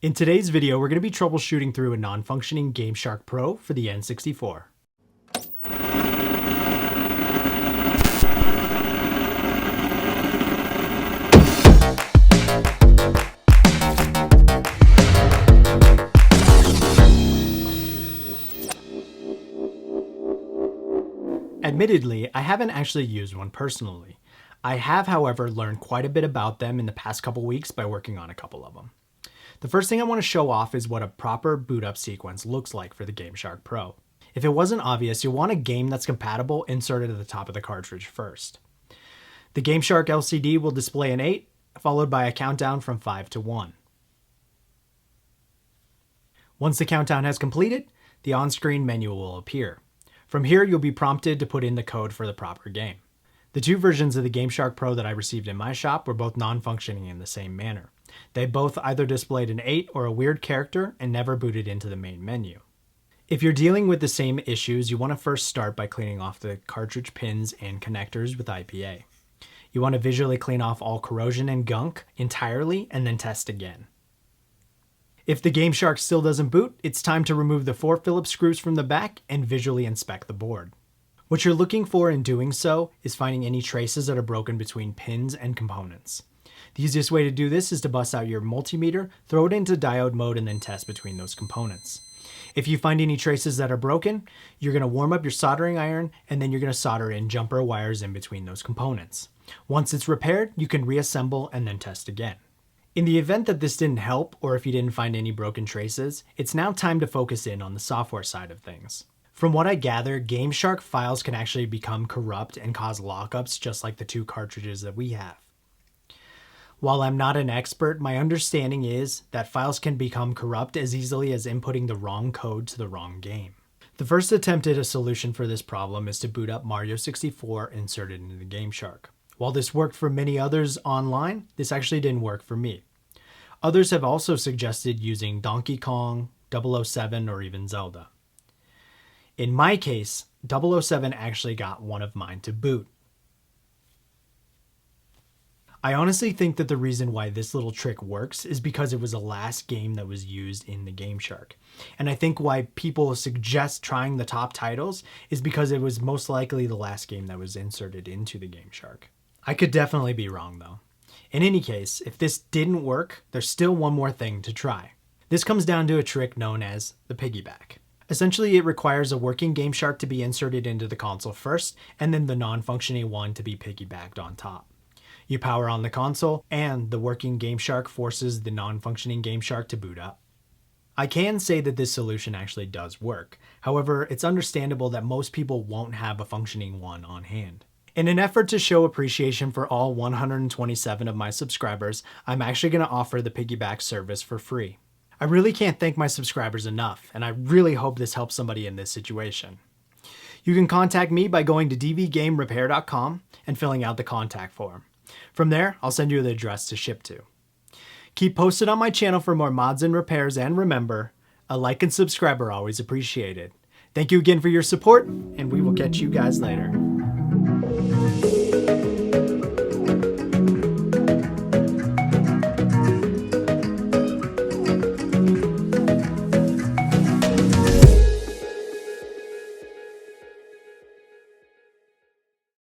In today's video, we're going to be troubleshooting through a non-functioning Gameshark Pro for the N64. Admittedly, I haven't actually used one personally. I have, however, learned quite a bit about them in the past couple weeks by working on a couple of them. The first thing I want to show off is what a proper boot up sequence looks like for the Gameshark Pro. If it wasn't obvious, you'll want a game that's compatible inserted at the top of the cartridge first. The Gameshark LCD will display an 8, followed by a countdown from 5 to 1. Once the countdown has completed, the on-screen menu will appear. From here, you'll be prompted to put in the code for the proper game. The two versions of the Gameshark Pro that I received in my shop were both non-functioning in the same manner. They both either displayed an 8 or a weird character and never booted into the main menu. If you're dealing with the same issues, you want to first start by cleaning off the cartridge pins and connectors with IPA. You want to visually clean off all corrosion and gunk entirely and then test again. If the Gameshark still doesn't boot, it's time to remove the 4 Phillips screws from the back and visually inspect the board. What you're looking for in doing so is finding any traces that are broken between pins and components. The easiest way to do this is to bust out your multimeter, throw it into diode mode, and then test between those components. If you find any traces that are broken, you're going to warm up your soldering iron, and then you're going to solder in jumper wires in between those components. Once it's repaired, you can reassemble and then test again. In the event that this didn't help, or if you didn't find any broken traces, it's now time to focus in on the software side of things. From what I gather, Gameshark files can actually become corrupt and cause lockups just like the two cartridges that we have. While I'm not an expert, my understanding is that files can become corrupt as easily as inputting the wrong code to the wrong game. The first attempt at a solution for this problem is to boot up Mario 64 inserted into the Gameshark. While this worked for many others online, this actually didn't work for me. Others have also suggested using Donkey Kong, 007, or even Zelda. In my case, 007 actually got one of mine to boot. I honestly think that the reason why this little trick works is because it was the last game that was used in the Gameshark. And I think why people suggest trying the top titles is because it was most likely the last game that was inserted into the Gameshark. I could definitely be wrong though. In any case, if this didn't work, there's still one more thing to try. This comes down to a trick known as the piggyback. Essentially, it requires a working Gameshark to be inserted into the console first, and then the non-functioning one to be piggybacked on top. You power on the console, and the working Gameshark forces the non-functioning Gameshark to boot up. I can say that this solution actually does work. However, it's understandable that most people won't have a functioning one on hand. In an effort to show appreciation for all 127 of my subscribers, I'm actually going to offer the piggyback service for free. I really can't thank my subscribers enough, and I really hope this helps somebody in this situation. You can contact me by going to dvgamerepair.com and filling out the contact form. From there, I'll send you the address to ship to. Keep posted on my channel for more mods and repairs, and remember, a like and subscribe are always appreciated. Thank you again for your support, and we will catch you guys later.